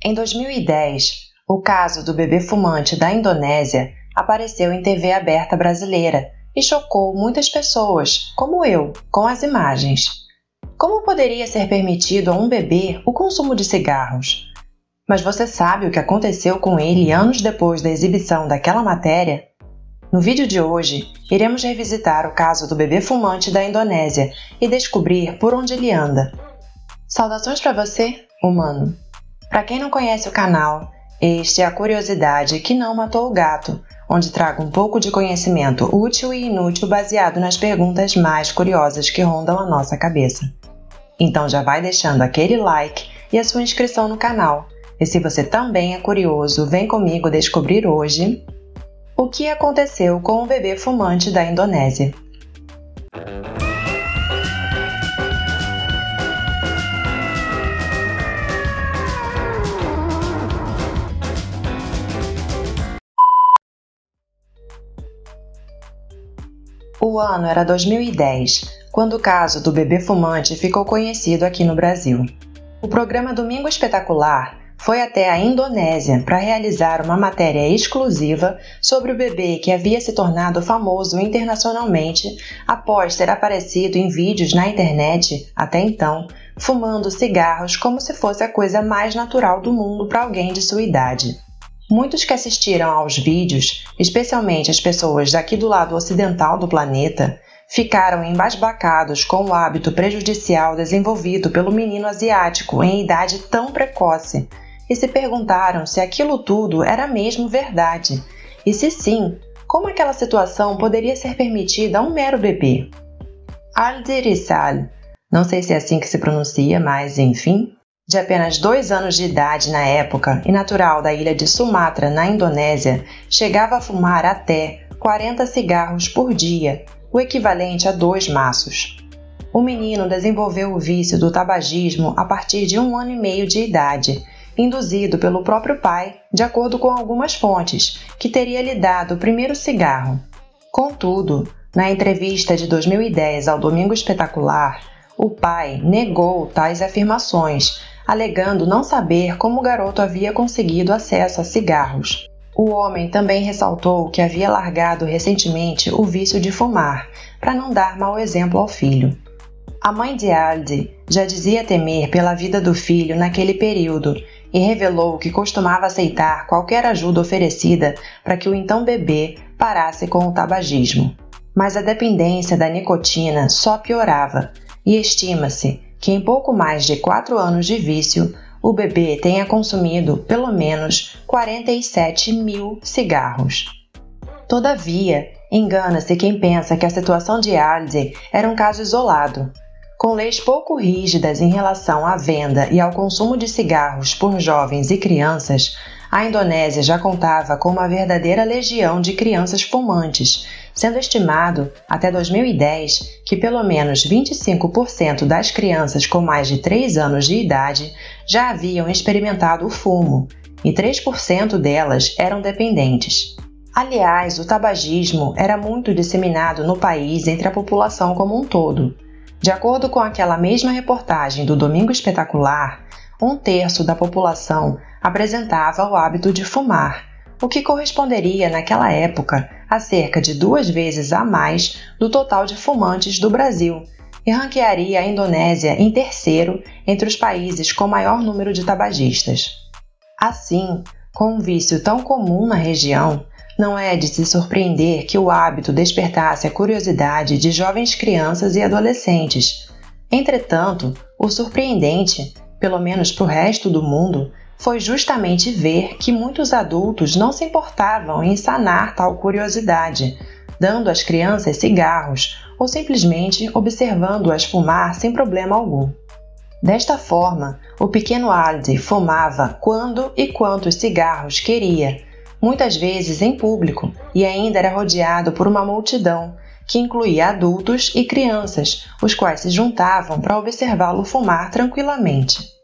Em 2010, o caso do bebê fumante da Indonésia apareceu em TV aberta brasileira e chocou muitas pessoas, como eu, com as imagens. Como poderia ser permitido a um bebê o consumo de cigarros? Mas você sabe o que aconteceu com ele anos depois da exibição daquela matéria? No vídeo de hoje, iremos revisitar o caso do bebê fumante da Indonésia e descobrir por onde ele anda. Saudações para você, humano! Para quem não conhece o canal, este é a curiosidade que não matou o gato, onde trago um pouco de conhecimento útil e inútil baseado nas perguntas mais curiosas que rondam a nossa cabeça. Então já vai deixando aquele like e a sua inscrição no canal. E se você também é curioso, vem comigo descobrir hoje o que aconteceu com o bebê fumante da Indonésia. O ano era 2010, quando o caso do bebê fumante ficou conhecido aqui no Brasil. O programa Domingo Espetacular foi até a Indonésia para realizar uma matéria exclusiva sobre o bebê que havia se tornado famoso internacionalmente após ter aparecido em vídeos na internet, até então, fumando cigarros como se fosse a coisa mais natural do mundo para alguém de sua idade. Muitos que assistiram aos vídeos, especialmente as pessoas daqui do lado ocidental do planeta, ficaram embasbacados com o hábito prejudicial desenvolvido pelo menino asiático em idade tão precoce e se perguntaram se aquilo tudo era mesmo verdade e, se sim, como aquela situação poderia ser permitida a um mero bebê. Aldi Rizal, não sei se é assim que se pronuncia, mas enfim, de apenas 2 anos de idade na época e natural da ilha de Sumatra, na Indonésia, chegava a fumar até 40 cigarros por dia, o equivalente a 2 maços. O menino desenvolveu o vício do tabagismo a partir de 1 ano e meio de idade, induzido pelo próprio pai, de acordo com algumas fontes, que teria lhe dado o primeiro cigarro. Contudo, na entrevista de 2010 ao Domingo Espetacular, o pai negou tais afirmações, alegando não saber como o garoto havia conseguido acesso a cigarros. O homem também ressaltou que havia largado recentemente o vício de fumar, para não dar mau exemplo ao filho. A mãe de Aldi já dizia temer pela vida do filho naquele período e revelou que costumava aceitar qualquer ajuda oferecida para que o então bebê parasse com o tabagismo. Mas a dependência da nicotina só piorava e estima-se que em pouco mais de 4 anos de vício, o bebê tenha consumido pelo menos 47 mil cigarros. Todavia, engana-se quem pensa que a situação de Aldi era um caso isolado. Com leis pouco rígidas em relação à venda e ao consumo de cigarros por jovens e crianças, a Indonésia já contava com uma verdadeira legião de crianças fumantes, sendo estimado, até 2010, que pelo menos 25% das crianças com mais de 3 anos de idade já haviam experimentado o fumo, e 3% delas eram dependentes. Aliás, o tabagismo era muito disseminado no país entre a população como um todo. De acordo com aquela mesma reportagem do Domingo Espetacular, 1/3 da população apresentava o hábito de fumar, o que corresponderia naquela época a cerca de 2 vezes a mais do total de fumantes do Brasil e ranquearia a Indonésia em 3º entre os países com maior número de tabagistas. Assim, com um vício tão comum na região, não é de se surpreender que o hábito despertasse a curiosidade de jovens crianças e adolescentes. Entretanto, o surpreendente, pelo menos para o resto do mundo, foi justamente ver que muitos adultos não se importavam em sanar tal curiosidade, dando às crianças cigarros ou simplesmente observando-as fumar sem problema algum. Desta forma, o pequeno Aldi fumava quando e quantos cigarros queria, muitas vezes em público, e ainda era rodeado por uma multidão, que incluía adultos e crianças, os quais se juntavam para observá-lo fumar tranquilamente.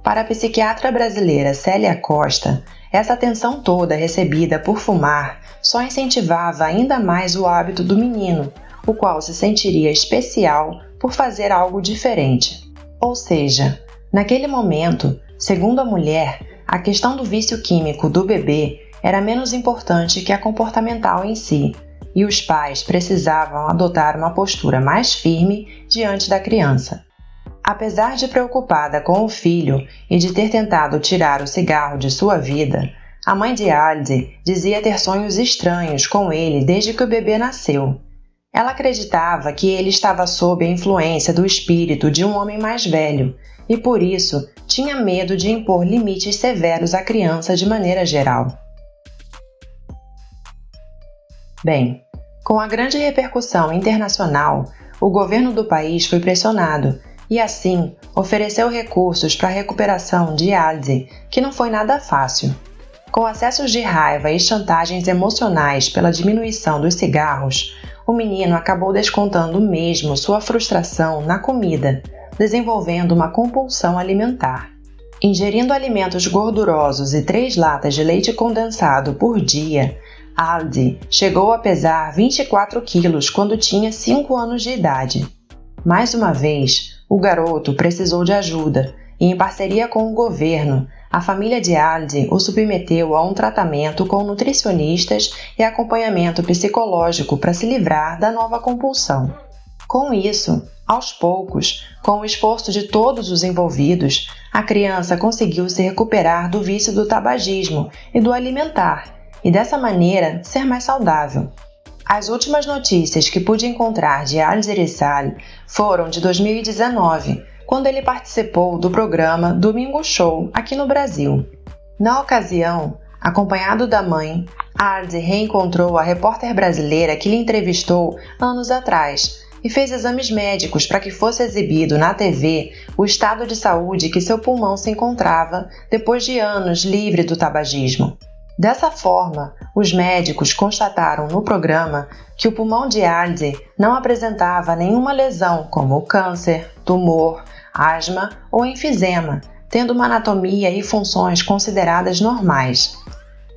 Para a psiquiatra brasileira Célia Costa, essa atenção toda recebida por fumar só incentivava ainda mais o hábito do menino, o qual se sentiria especial por fazer algo diferente. Ou seja, naquele momento, segundo a mulher, a questão do vício químico do bebê era menos importante que a comportamental em si, e os pais precisavam adotar uma postura mais firme diante da criança. Apesar de preocupada com o filho e de ter tentado tirar o cigarro de sua vida, a mãe de Aldi dizia ter sonhos estranhos com ele desde que o bebê nasceu. Ela acreditava que ele estava sob a influência do espírito de um homem mais velho e, por isso, tinha medo de impor limites severos à criança de maneira geral. Bem, com a grande repercussão internacional, o governo do país foi pressionado e, assim, ofereceu recursos para a recuperação de Aldi, que não foi nada fácil. Com acessos de raiva e chantagens emocionais pela diminuição dos cigarros, o menino acabou descontando mesmo sua frustração na comida, desenvolvendo uma compulsão alimentar. Ingerindo alimentos gordurosos e 3 latas de leite condensado por dia, Aldi chegou a pesar 24 quilos quando tinha 5 anos de idade. Mais uma vez, o garoto precisou de ajuda e, em parceria com o governo, a família de Aldi o submeteu a um tratamento com nutricionistas e acompanhamento psicológico para se livrar da nova compulsão. Com isso, aos poucos, com o esforço de todos os envolvidos, a criança conseguiu se recuperar do vício do tabagismo e do alimentar, e dessa maneira ser mais saudável. As últimas notícias que pude encontrar de Aldi Rissale foram de 2019, quando ele participou do programa Domingo Show aqui no Brasil. Na ocasião, acompanhado da mãe, Aldi reencontrou a repórter brasileira que lhe entrevistou anos atrás e fez exames médicos para que fosse exibido na TV o estado de saúde que seu pulmão se encontrava depois de anos livre do tabagismo. Dessa forma, os médicos constataram no programa que o pulmão de Aldi não apresentava nenhuma lesão como câncer, tumor, asma ou enfisema, tendo uma anatomia e funções consideradas normais.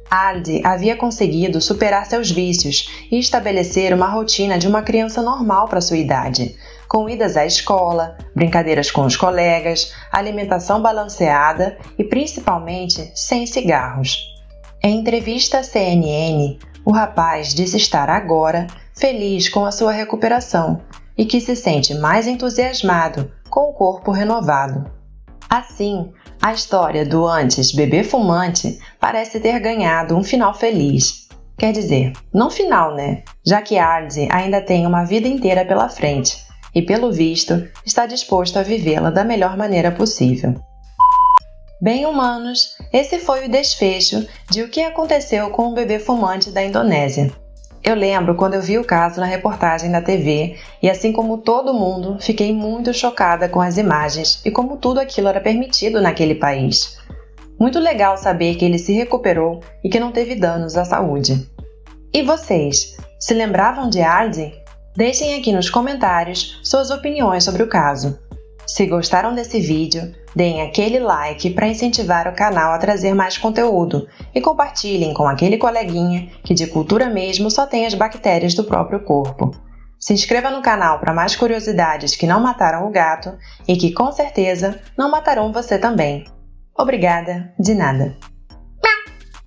Aldi havia conseguido superar seus vícios e estabelecer uma rotina de uma criança normal para sua idade, com idas à escola, brincadeiras com os colegas, alimentação balanceada e, principalmente, sem cigarros. Em entrevista à CNN, o rapaz disse estar agora feliz com a sua recuperação e que se sente mais entusiasmado com o corpo renovado. Assim, a história do antes bebê fumante parece ter ganhado um final feliz. Quer dizer, não final, né? Já que Aldi ainda tem uma vida inteira pela frente e, pelo visto, está disposto a vivê-la da melhor maneira possível. Bem, humanos, esse foi o desfecho de o que aconteceu com o bebê fumante da Indonésia. Eu lembro quando eu vi o caso na reportagem da TV e, assim como todo mundo, fiquei muito chocada com as imagens e como tudo aquilo era permitido naquele país. Muito legal saber que ele se recuperou e que não teve danos à saúde. E vocês, se lembravam de Aldi? Deixem aqui nos comentários suas opiniões sobre o caso. Se gostaram desse vídeo, deem aquele like para incentivar o canal a trazer mais conteúdo e compartilhem com aquele coleguinha que de cultura mesmo só tem as bactérias do próprio corpo. Se inscreva no canal para mais curiosidades que não mataram o gato e que com certeza não matarão você também. Obrigada, de nada!